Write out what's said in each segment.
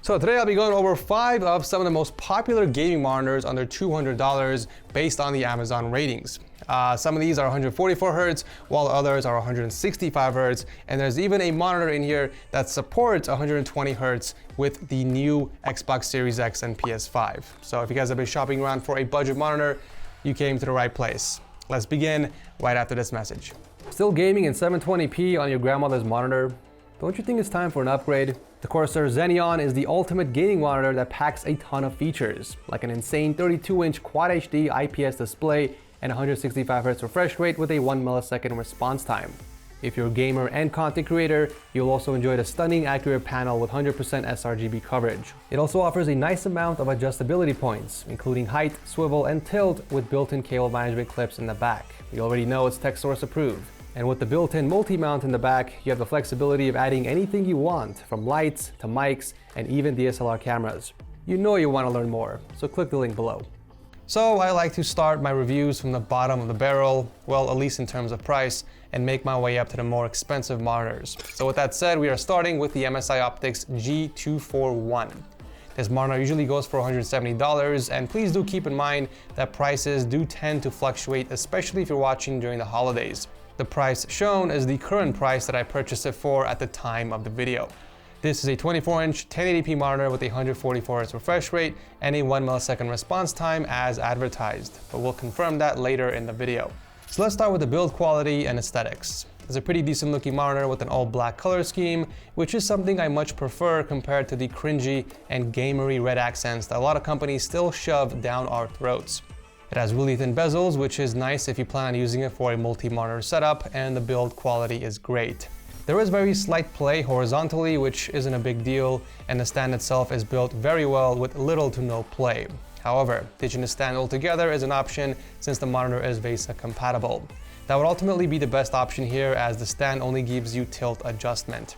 So today I'll be going over 5 of some of the most popular gaming monitors under $200 based on the Amazon ratings. Some of these are 144 Hz, while others are 165 Hz, and there's even a monitor in here that supports 120 Hz with the new Xbox Series X and PS5. So if you guys have been shopping around for a budget monitor, you came to the right place. Let's begin right after this message. Still gaming in 720p on your grandmother's monitor? Don't you think it's time for an upgrade? The Corsair Xeneon is the ultimate gaming monitor that packs a ton of features, like an insane 32-inch Quad HD IPS display and 165 Hz refresh rate with a 1 millisecond response time. If you're a gamer and content creator, you'll also enjoy the stunning accurate panel with 100% sRGB coverage. It also offers a nice amount of adjustability points, including height, swivel, and tilt with built-in cable management clips in the back. You already know it's TechSource approved. And with the built-in multi-mount in the back, you have the flexibility of adding anything you want, from lights to mics and even DSLR cameras. You know you want to learn more, so click the link below. So I like to start my reviews from the bottom of the barrel, well, at least in terms of price, and make my way up to the more expensive monitors. So with that said, we are starting with the MSI Optix G241. This monitor usually goes for $170, and please do keep in mind that prices do tend to fluctuate, especially if you're watching during the holidays. The price shown is the current price that I purchased it for at the time of the video. This is a 24-inch 1080p monitor with a 144 Hz refresh rate and a 1 millisecond response time as advertised, but we'll confirm that later in the video. So let's start with the build quality and aesthetics. It's a pretty decent looking monitor with an all black color scheme, which is something I much prefer compared to the cringy and gamery red accents that a lot of companies still shove down our throats. It has really thin bezels, which is nice if you plan on using it for a multi-monitor setup, and the build quality is great. There is very slight play horizontally, which isn't a big deal, and the stand itself is built very well with little to no play. However, ditching the stand altogether is an option since the monitor is VESA compatible. That would ultimately be the best option here, as the stand only gives you tilt adjustment.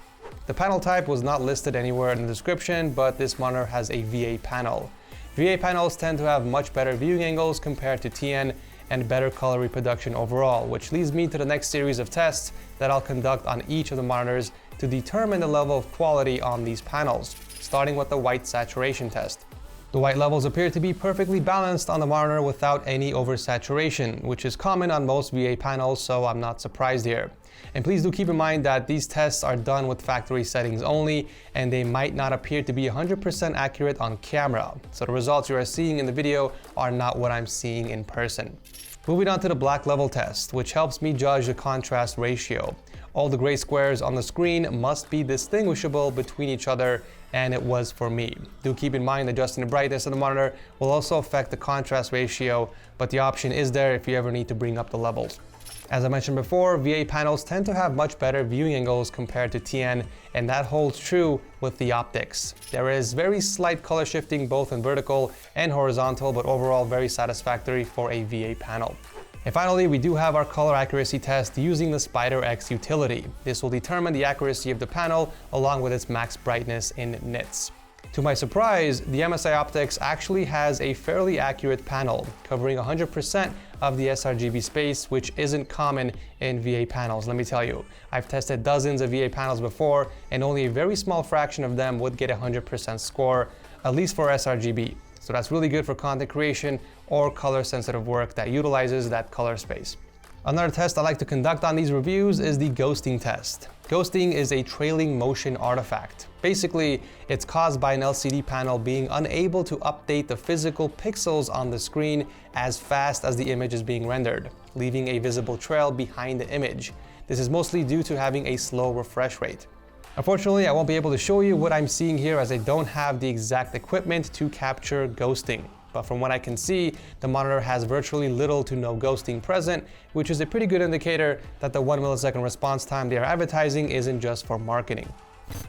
The panel type was not listed anywhere in the description, but this monitor has a VA panel. VA panels tend to have much better viewing angles compared to TN and better color reproduction overall, which leads me to the next series of tests that I'll conduct on each of the monitors to determine the level of quality on these panels, starting with the white saturation test. The white levels appear to be perfectly balanced on the monitor without any oversaturation, which is common on most VA panels, so I'm not surprised here. And please do keep in mind that these tests are done with factory settings only, and they might not appear to be 100% accurate on camera. So the results you are seeing in the video are not what I'm seeing in person. Moving on to the black level test, which helps me judge the contrast ratio. All the gray squares on the screen must be distinguishable between each other, and it was for me. Do keep in mind adjusting the brightness of the monitor will also affect the contrast ratio, but the option is there if you ever need to bring up the levels. As I mentioned before, VA panels tend to have much better viewing angles compared to TN, and that holds true with the Optix. There is very slight color shifting both in vertical and horizontal, but overall very satisfactory for a VA panel. And finally, we do have our color accuracy test using the SpiderX utility. This will determine the accuracy of the panel along with its max brightness in nits. To my surprise, the MSI Optix actually has a fairly accurate panel, covering 100% of the sRGB space, which isn't common in VA panels, let me tell you. I've tested dozens of VA panels before, and only a very small fraction of them would get a 100% score, at least for sRGB. So that's really good for content creation or color-sensitive work that utilizes that color space. Another test I like to conduct on these reviews is the ghosting test. Ghosting is a trailing motion artifact. Basically, it's caused by an LCD panel being unable to update the physical pixels on the screen as fast as the image is being rendered, leaving a visible trail behind the image. This is mostly due to having a slow refresh rate. Unfortunately, I won't be able to show you what I'm seeing here as I don't have the exact equipment to capture ghosting. But from what I can see, the monitor has virtually little to no ghosting present, which is a pretty good indicator that the 1 millisecond response time they are advertising isn't just for marketing.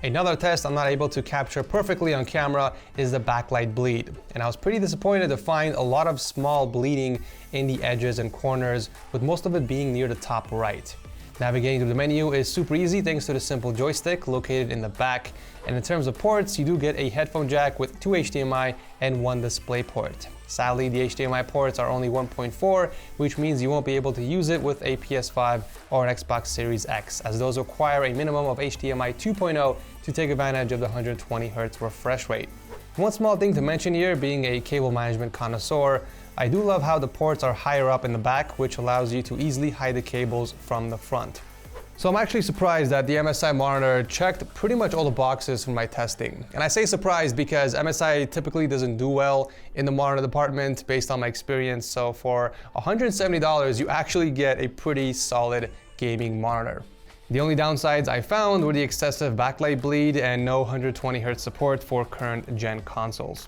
Another test I'm not able to capture perfectly on camera is the backlight bleed, and I was pretty disappointed to find a lot of small bleeding in the edges and corners, with most of it being near the top right. Navigating to the menu is super easy thanks to the simple joystick located in the back, and in terms of ports, you do get a headphone jack with 2 HDMI and 1 display port. Sadly, the HDMI ports are only 1.4, which means you won't be able to use it with a PS5 or an Xbox Series X, as those require a minimum of HDMI 2.0 to take advantage of the 120Hz refresh rate. One small thing to mention here, being a cable management connoisseur, I do love how the ports are higher up in the back, which allows you to easily hide the cables from the front. So I'm actually surprised that the MSI monitor checked pretty much all the boxes from my testing. And I say surprised because MSI typically doesn't do well in the monitor department based on my experience. So for $170, you actually get a pretty solid gaming monitor. The only downsides I found were the excessive backlight bleed and no 120Hz support for current gen consoles.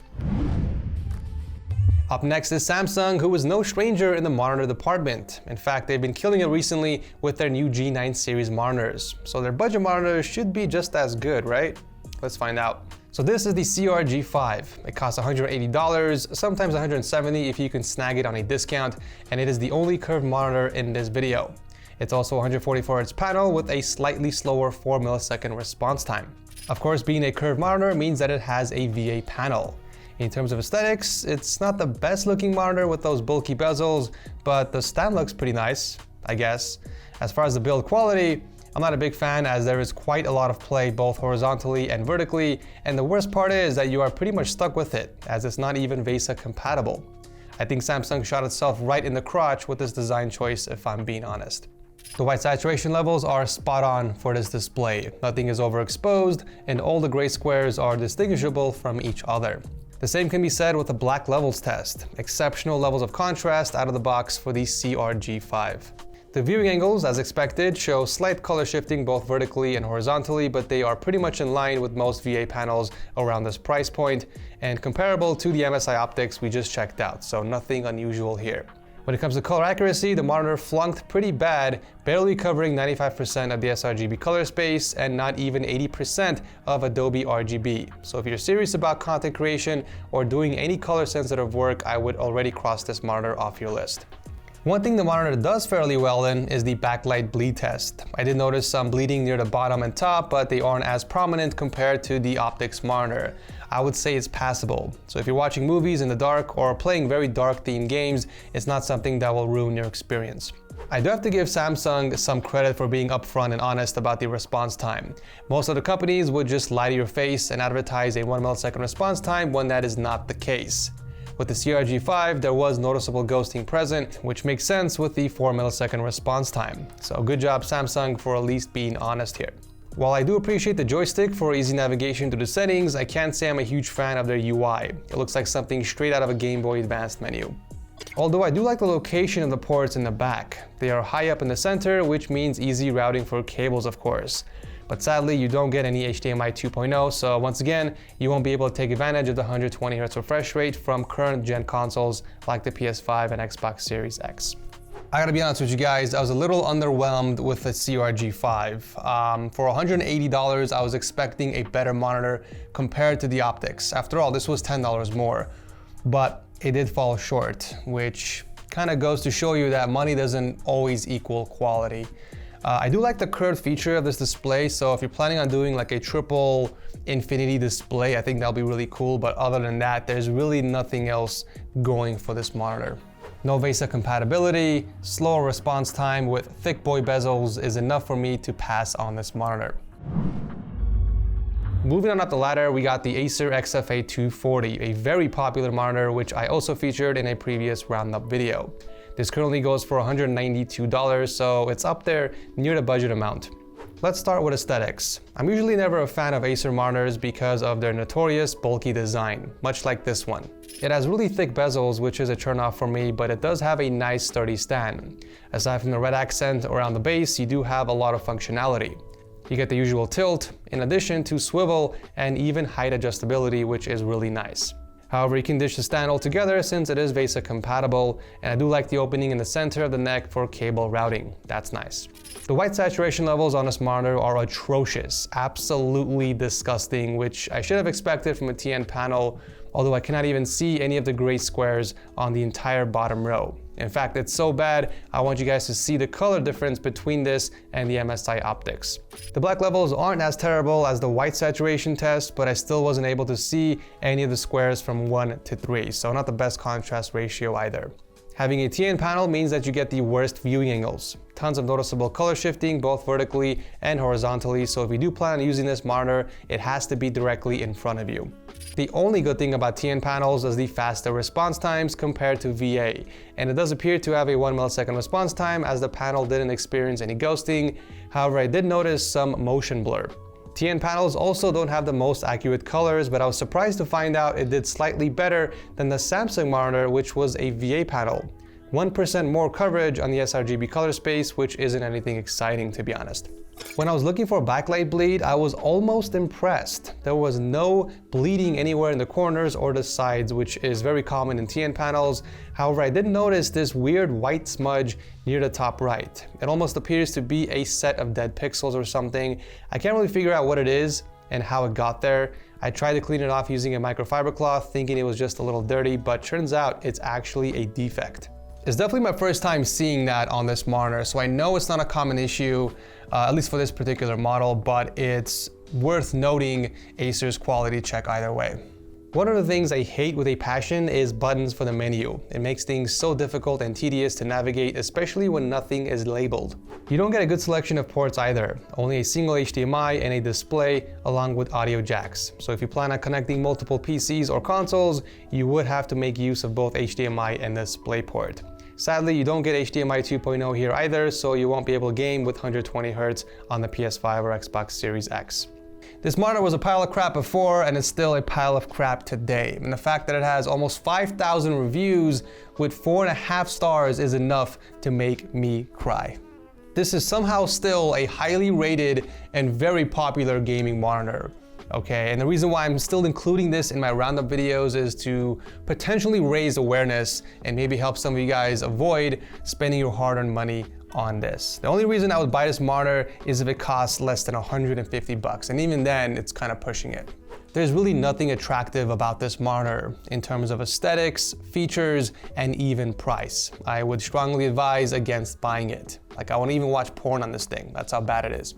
Up next is Samsung, who is no stranger in the monitor department. In fact, they've been killing it recently with their new G9 series monitors. So their budget monitors should be just as good, right? Let's find out. So this is the CRG5. It costs $180, sometimes $170 if you can snag it on a discount, and it is the only curved monitor in this video. It's also a 144Hz panel with a slightly slower 4 millisecond response time. Of course, being a curved monitor means that it has a VA panel. In terms of aesthetics, it's not the best looking monitor with those bulky bezels, but the stand looks pretty nice, I guess. As far as the build quality, I'm not a big fan, as there is quite a lot of play both horizontally and vertically, and the worst part is that you are pretty much stuck with it, as it's not even VESA compatible. I think Samsung shot itself right in the crotch with this design choice, if I'm being honest. The white saturation levels are spot on for this display. Nothing is overexposed, and all the gray squares are distinguishable from each other. The same can be said with the black levels test. Exceptional levels of contrast out of the box for the CRG5. The viewing angles, as expected, show slight color shifting both vertically and horizontally, but they are pretty much in line with most VA panels around this price point, and comparable to the MSI Optix we just checked out, so nothing unusual here. When it comes to color accuracy, the monitor flunked pretty bad, barely covering 95% of the sRGB color space and not even 80% of Adobe RGB. So if you're serious about content creation or doing any color sensitive work, I would already cross this monitor off your list. One thing the monitor does fairly well in is the backlight bleed test. I did notice some bleeding near the bottom and top, but they aren't as prominent compared to the Optix monitor. I would say it's passable. So if you're watching movies in the dark or playing very dark themed games, it's not something that will ruin your experience. I do have to give Samsung some credit for being upfront and honest about the response time. Most other companies would just lie to your face and advertise a 1 millisecond response time when that is not the case. With the CRG5, there was noticeable ghosting present, which makes sense with the 4 millisecond response time. So good job Samsung for at least being honest here. While I do appreciate the joystick for easy navigation to the settings, I can't say I'm a huge fan of their UI. It looks like something straight out of a Game Boy Advance menu. Although I do like the location of the ports in the back. They are high up in the center, which means easy routing for cables, of course. But sadly, you don't get any HDMI 2.0, so once again, you won't be able to take advantage of the 120Hz refresh rate from current gen consoles like the PS5 and Xbox Series X. I gotta be honest with you guys, I was a little underwhelmed with the CRG5. For $180, I was expecting a better monitor compared to the Optix. After all, this was $10 more, but it did fall short, which kind of goes to show you that money doesn't always equal quality. I do like the curved feature of this display, so if you're planning on doing like a triple infinity display, I think that'll be really cool, but other than that, there's really nothing else going for this monitor. No VESA compatibility, slower response time with thick boy bezels is enough for me to pass on this monitor. Moving on up the ladder, we got the ACER XFA 240, a very popular monitor which I also featured in a previous roundup video. This currently goes for $192, so it's up there near the budget amount. Let's start with aesthetics. I'm usually never a fan of ACER monitors because of their notorious bulky design, much like this one. It has really thick bezels, which is a turnoff for me, but it does have a nice sturdy stand. Aside from the red accent around the base, you do have a lot of functionality. You get the usual tilt, in addition to swivel and even height adjustability, which is really nice. However, you can dish the stand altogether since it is VESA compatible, and I do like the opening in the center of the neck for cable routing. That's nice. The white saturation levels on this monitor are atrocious, absolutely disgusting, which I should have expected from a TN panel, although I cannot even see any of the gray squares on the entire bottom row. In fact, it's so bad, I want you guys to see the color difference between this and the MSI Optix. The black levels aren't as terrible as the white saturation test, but I still wasn't able to see any of the squares from 1 to 3, so not the best contrast ratio either. Having a TN panel means that you get the worst viewing angles. Tons of noticeable color shifting, both vertically and horizontally, so if you do plan on using this monitor, it has to be directly in front of you. The only good thing about TN panels is the faster response times compared to VA, and it does appear to have a 1 millisecond response time as the panel didn't experience any ghosting. However, I did notice some motion blur. TN panels also don't have the most accurate colors, but I was surprised to find out it did slightly better than the Samsung monitor, which was a VA panel. 1% more coverage on the sRGB color space, which isn't anything exciting to be honest. When I was looking for backlight bleed, I was almost impressed. There was no bleeding anywhere in the corners or the sides, which is very common in TN panels. However, I did notice this weird white smudge near the top right. It almost appears to be a set of dead pixels or something. I can't really figure out what it is and how it got there. I tried to clean it off using a microfiber cloth, thinking it was just a little dirty, but turns out it's actually a defect. It's definitely my first time seeing that on this monitor, so I know it's not a common issue, at least for this particular model, but it's worth noting ACER's quality check either way. One of the things I hate with a passion is buttons for the menu. It makes things so difficult and tedious to navigate, especially when nothing is labeled. You don't get a good selection of ports either, only a single HDMI and a display along with audio jacks. So if you plan on connecting multiple PCs or consoles, you would have to make use of both HDMI and display port. Sadly, you don't get HDMI 2.0 here either, so you won't be able to game with 120 Hz on the PS5 or Xbox Series X. This monitor was a pile of crap before, and it's still a pile of crap today. And the fact that it has almost 5,000 reviews with 4.5 stars is enough to make me cry. This is somehow still a highly rated and very popular gaming monitor. Okay, and the reason why I'm still including this in my roundup videos is to potentially raise awareness and maybe help some of you guys avoid spending your hard-earned money on this. The only reason I would buy this monitor is if it costs less than 150 bucks, and even then, it's kind of pushing it. There's really nothing attractive about this monitor in terms of aesthetics, features, and even price. I would strongly advise against buying it. Like, I won't even watch porn on this thing. That's how bad it is.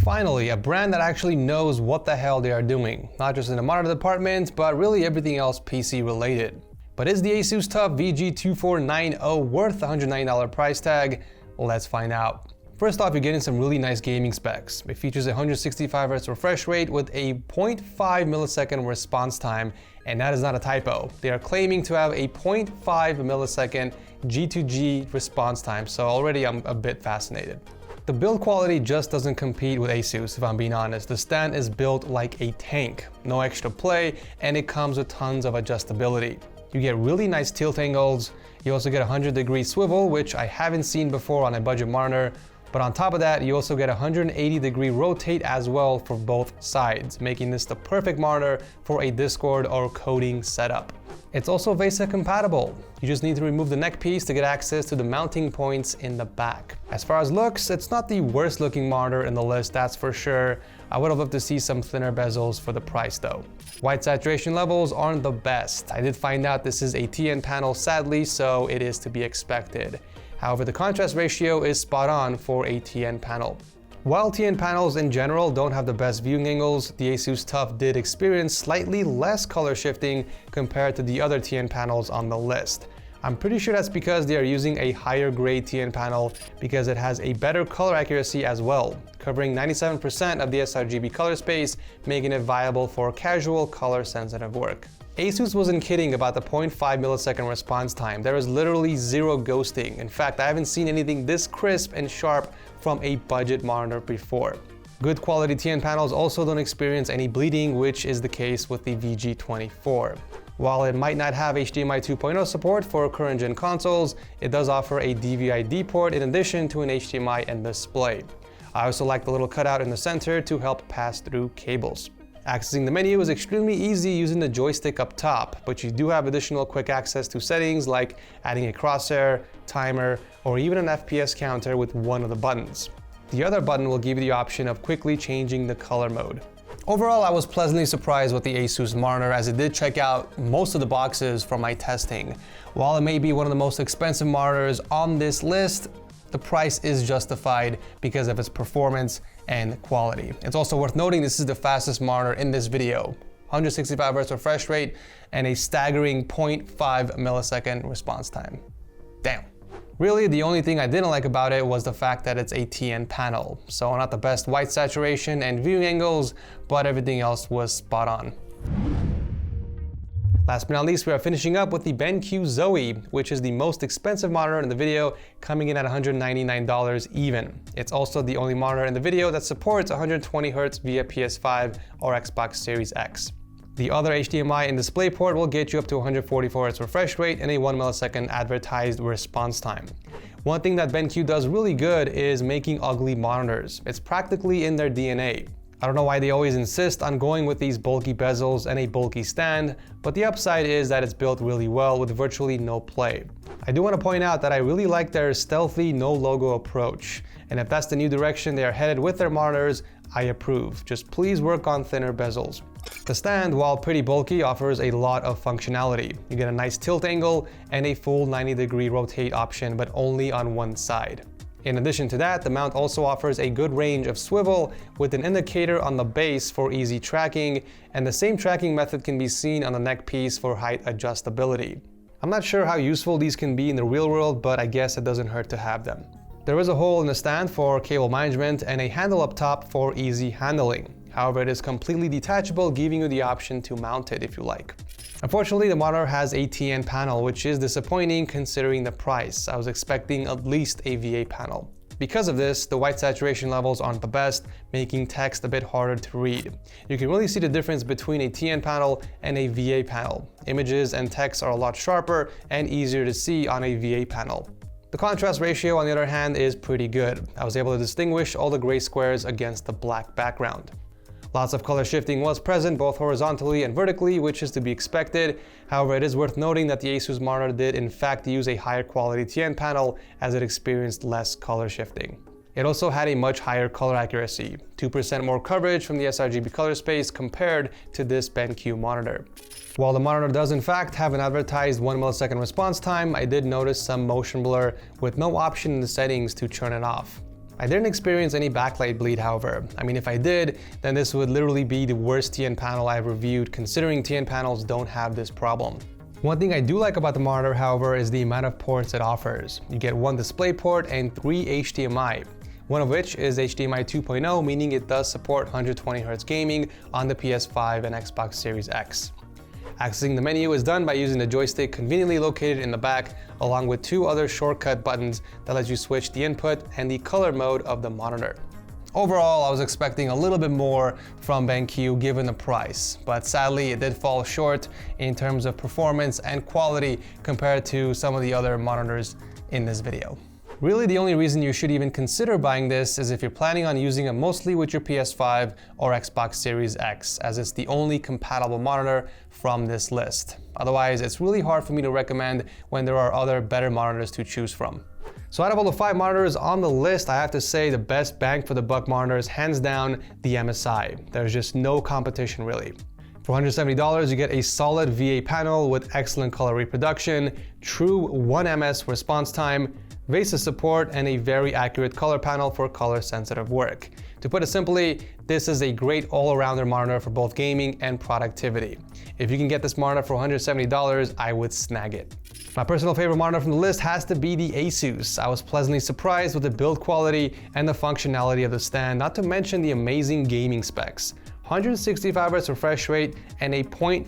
Finally, a brand that actually knows what the hell they are doing, not just in the monitor department, but really everything else PC related. But is the ASUS TUF VG2490 worth the $190 price tag? Let's find out. First off, you're getting some really nice gaming specs. It features a 165 Hz refresh rate with a 0.5 millisecond response time, and that is not a typo. They are claiming to have a 0.5 millisecond G2G response time, so already I'm a bit fascinated. The build quality just doesn't compete with ASUS, if I'm being honest. The stand is built like a tank, no extra play, and it comes with tons of adjustability. You get really nice tilt angles. You also get a 100-degree swivel, which I haven't seen before on a budget monitor. But on top of that, you also get a 180-degree rotate as well for both sides, making this the perfect monitor for a Discord or coding setup. It's also VESA compatible. You just need to remove the neck piece to get access to the mounting points in the back. As far as looks, it's not the worst looking monitor in the list, that's for sure. I would have loved to see some thinner bezels for the price though. White saturation levels aren't the best. I did find out this is a TN panel sadly, so it is to be expected. However, the contrast ratio is spot on for a TN panel. While TN panels in general don't have the best viewing angles, the ASUS TUF did experience slightly less color shifting compared to the other TN panels on the list. I'm pretty sure that's because they are using a higher grade TN panel because it has a better color accuracy as well, covering 97% of the sRGB color space, making it viable for casual color sensitive work. ASUS wasn't kidding about the 0.5 millisecond response time. There is literally zero ghosting. In fact, I haven't seen anything this crisp and sharp from a budget monitor before. Good quality TN panels also don't experience any bleeding, which is the case with the VG24. While it might not have HDMI 2.0 support for current gen consoles, it does offer a DVI-D port in addition to an HDMI and display. I also like the little cutout in the center to help pass through cables. Accessing the menu is extremely easy using the joystick up top, but you do have additional quick access to settings like adding a crosshair, timer, or even an FPS counter with one of the buttons. The other button will give you the option of quickly changing the color mode. Overall, I was pleasantly surprised with the ASUS monitor as it did check out most of the boxes from my testing. While it may be one of the most expensive monitors on this list, the price is justified because of its performance and quality. It's also worth noting this is the fastest monitor in this video. 165 Hz refresh rate and a staggering 0.5 millisecond response time. Damn. Really, the only thing I didn't like about it was the fact that it's a TN panel. So not the best white saturation and viewing angles, but everything else was spot on. Last but not least, we are finishing up with the Benq Zowie, which is the most expensive monitor in the video, coming in at $199 even. It's also the only monitor in the video that supports 120 Hz via PS5 or Xbox Series X. The other HDMI and DisplayPort will get you up to 144 Hz refresh rate and a 1 millisecond advertised response time. One thing that Benq does really good is making ugly monitors. It's practically in their DNA. I don't know why they always insist on going with these bulky bezels and a bulky stand, but the upside is that it's built really well with virtually no play. I do want to point out that I really like their stealthy, no logo approach. And if that's the new direction they are headed with their monitors, I approve. Just please work on thinner bezels. The stand, while pretty bulky, offers a lot of functionality. You get a nice tilt angle and a full 90-degree rotate option, but only on one side. In addition to that, the mount also offers a good range of swivel with an indicator on the base for easy tracking, and the same tracking method can be seen on the neck piece for height adjustability. I'm not sure how useful these can be in the real world, but I guess it doesn't hurt to have them. There is a hole in the stand for cable management and a handle up top for easy handling. However, it is completely detachable, giving you the option to mount it if you like. Unfortunately, the monitor has a TN panel, which is disappointing considering the price. I was expecting at least a VA panel. Because of this, the white saturation levels aren't the best, making text a bit harder to read. You can really see the difference between a TN panel and a VA panel. Images and text are a lot sharper and easier to see on a VA panel. The contrast ratio, on the other hand, is pretty good. I was able to distinguish all the gray squares against the black background. Lots of color shifting was present both horizontally and vertically, which is to be expected. However, it is worth noting that the ASUS monitor did in fact use a higher quality TN panel as it experienced less color shifting. It also had a much higher color accuracy, 2% more coverage from the sRGB color space compared to this Benq monitor. While the monitor does in fact have an advertised 1 millisecond response time, I did notice some motion blur with no option in the settings to turn it off. I didn't experience any backlight bleed, however. I mean, if I did, then this would literally be the worst TN panel I've reviewed, considering TN panels don't have this problem. One thing I do like about the monitor, however, is the amount of ports it offers. You get 1 DisplayPort and 3 HDMI, one of which is HDMI 2.0, meaning it does support 120 Hz gaming on the PS5 and Xbox Series X. Accessing the menu is done by using the joystick conveniently located in the back, along with 2 other shortcut buttons that let you switch the input and the color mode of the monitor. Overall, I was expecting a little bit more from Benq given the price, but sadly it did fall short in terms of performance and quality compared to some of the other monitors in this video. Really, the only reason you should even consider buying this is if you're planning on using it mostly with your PS5 or Xbox Series X, as it's the only compatible monitor from this list. Otherwise, it's really hard for me to recommend when there are other better monitors to choose from. So out of all the 5 monitors on the list, I have to say the best bang for the buck monitor is hands down the MSI. There's just no competition really. For $170, you get a solid VA panel with excellent color reproduction, true 1ms response time, VESA support, and a very accurate color panel for color-sensitive work. To put it simply, this is a great all-arounder monitor for both gaming and productivity. If you can get this monitor for $170, I would snag it. My personal favorite monitor from the list has to be the ASUS. I was pleasantly surprised with the build quality and the functionality of the stand, not to mention the amazing gaming specs. 165 Hz refresh rate and a 0.5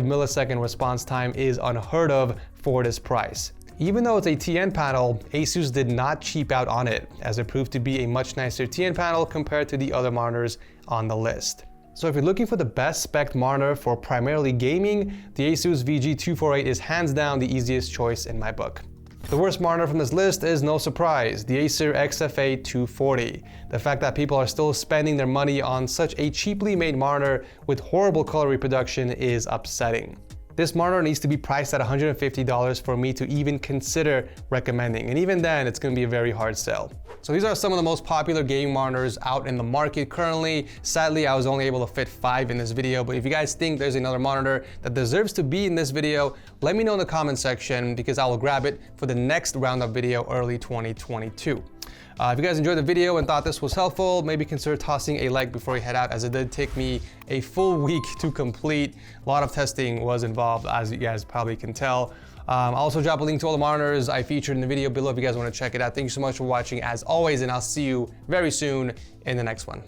millisecond response time is unheard of for this price. Even though it's a TN panel, ASUS did not cheap out on it, as it proved to be a much nicer TN panel compared to the other monitors on the list. So if you're looking for the best spec monitor for primarily gaming, the ASUS VG248 is hands down the easiest choice in my book. The worst monitor from this list is no surprise, the ACER XFA 240. The fact that people are still spending their money on such a cheaply made monitor with horrible color reproduction is upsetting. this monitor needs to be priced at $150 for me to even consider recommending. And even then, it's gonna be a very hard sell. So these are some of the most popular gaming monitors out in the market currently. Sadly, I was only able to fit 5 in this video, but if you guys think there's another monitor that deserves to be in this video, let me know in the comment section because I will grab it for the next roundup video early 2022. If you guys enjoyed the video and thought this was helpful, maybe consider tossing a like before you head out, as it did take me a full week to complete. A lot of testing was involved, as you guys probably can tell. I'll also drop a link to all the monitors I featured in the video below if you guys want to check it out. Thank you so much for watching as always, and I'll see you very soon in the next one.